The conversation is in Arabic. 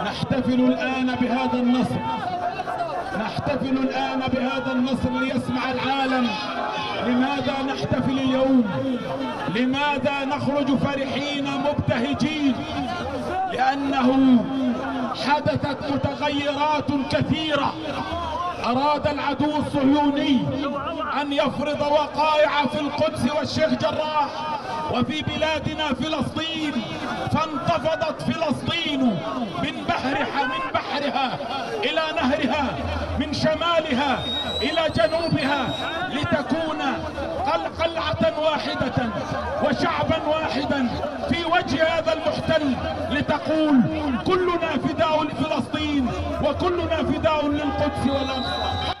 نحتفل الآن بهذا النصر، نحتفل الآن بهذا النصر ليسمع العالم. لماذا نحتفل اليوم؟ لماذا نخرج فرحين مبتهجين؟ لأنه حدثت متغيرات كثيرة. أراد العدو الصهيوني أن يفرض وقائع في القدس والشيخ جراح وفي بلادنا فلسطين، فانتفضت فلسطين من بحرها إلى نهرها، من شمالها إلى جنوبها، لتكون قلعة واحدة وشعبا واحدا في وجه هذا المحتل، لتقول كلنا فداء لفلسطين وكلنا فداء للقدس والأقصى.